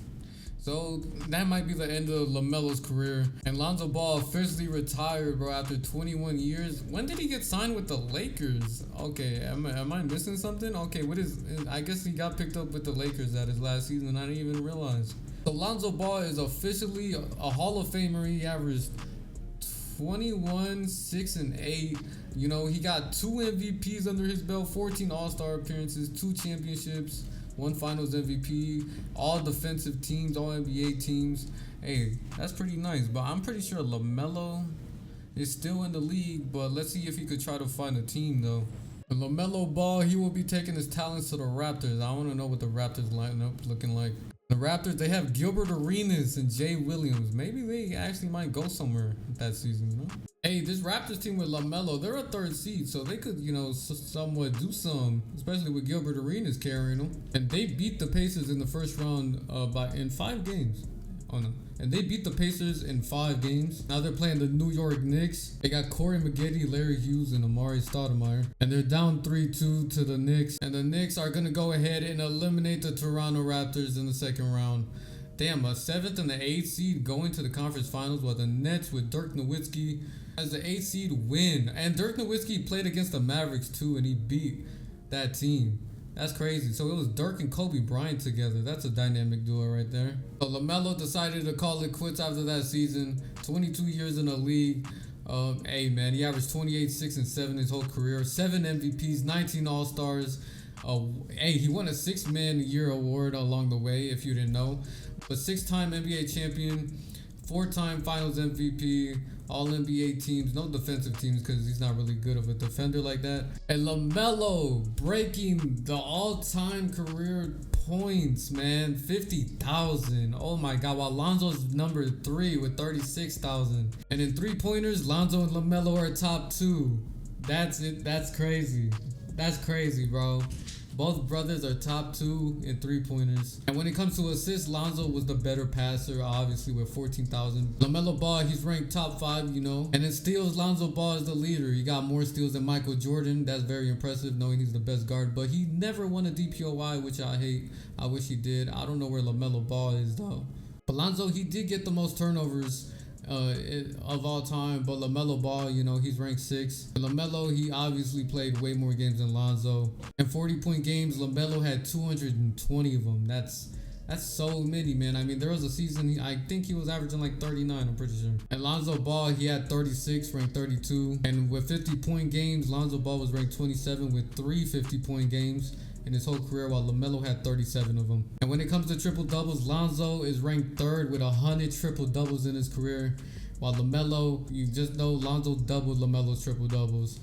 So that might be the end of LaMelo's career. And Lonzo Ball officially retired, bro, after 21 years. When did he get signed with the Lakers? Okay, am I missing something? Okay, I guess he got picked up with the Lakers at his last season, and I didn't even realize. So Lonzo Ball is officially a Hall of Famer. He averaged 21, 6, and 8. He got 2 MVPs under his belt, 14 All-Star appearances, 2 championships, 1 Finals MVP, all defensive teams, all NBA teams. Hey, that's pretty nice. But I'm pretty sure LaMelo is still in the league. But let's see if he could try to find a team, though. And LaMelo Ball, he will be taking his talents to the Raptors. I want to know what the Raptors lineup looking like. The Raptors, they have Gilbert Arenas and Jay Williams. Maybe they actually might go somewhere that season, Hey, this Raptors team with LaMelo, they're a 3rd seed, so they could, somewhat do some, especially with Gilbert Arenas carrying them. And they beat the Pacers in the first round in 5 games. Oh no. And they beat the Pacers in 5 games. Now they're playing the New York Knicks. They got Corey Maggette, Larry Hughes, and Amari Stoudemire. And they're down 3-2 to the Knicks. And the Knicks are going to go ahead and eliminate the Toronto Raptors in the second round. Damn, a 7th and the 8th seed going to the conference finals, while the Nets with Dirk Nowitzki as the 8th seed win. And Dirk Nowitzki played against the Mavericks too, and he beat that team. That's crazy. So it was Dirk and Kobe Bryant together. That's a dynamic duo right there. So LaMelo decided to call it quits after that season. 22 years in the league. Hey, man, he averaged 28, 6, and 7 his whole career. 7 MVPs, 19 All-Stars. Hey, he won a 6-Man Year award along the way, if you didn't know. But 6-time NBA champion, 4-time Finals MVP, all NBA teams, no defensive teams because he's not really good of a defender like that. And LaMelo breaking the all-time career points, man, 50,000. Oh my God, while Lonzo's number 3 with 36,000. And in 3-pointers, Lonzo and LaMelo are top 2. That's it. That's crazy. That's crazy, bro. Both brothers are top 2 in 3-pointers. And when it comes to assists, Lonzo was the better passer, obviously, with 14,000. LaMelo Ball, he's ranked top 5, And in steals, Lonzo Ball is the leader. He got more steals than Michael Jordan. That's very impressive, knowing he's the best guard. But he never won a DPOY, which I hate. I wish he did. I don't know where LaMelo Ball is, though. But Lonzo, he did get the most turnovers of all time. But LaMelo Ball, you know, he's ranked 6. And LaMelo, he obviously played way more games than Lonzo. And 40-point games, LaMelo had 220 of them. That's so many, man. I mean, there was a season, I think he was averaging like 39, I'm pretty sure. And Lonzo Ball, he had 36, ranked 32. And with 50-point games, Lonzo Ball was ranked 27 with 3 50-point games in his whole career, while LaMelo had 37 of them. And when it comes to triple-doubles, Lonzo is ranked 3rd with 100 triple-doubles in his career, while LaMelo, you just know Lonzo doubled LaMelo's triple-doubles.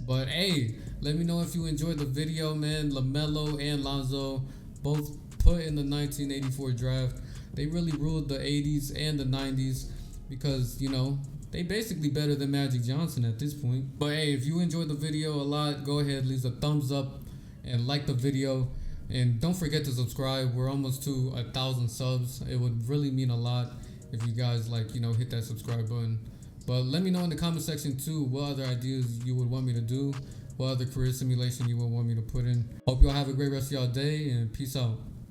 But hey, let me know if you enjoyed the video, man. LaMelo and Lonzo both put in the 1984 draft. They really ruled the 80s and the 90s because, you know, they basically better than Magic Johnson at this point. But hey, if you enjoyed the video a lot, go ahead, leave a thumbs up and like the video. And don't forget to subscribe. We're almost to 1,000 subs. It would really mean a lot if you guys, like, you know, hit that subscribe button. But let me know in the comment section too what other ideas you would want me to do, what other career simulation you would want me to put in. Hope y'all have a great rest of y'all day, and peace out.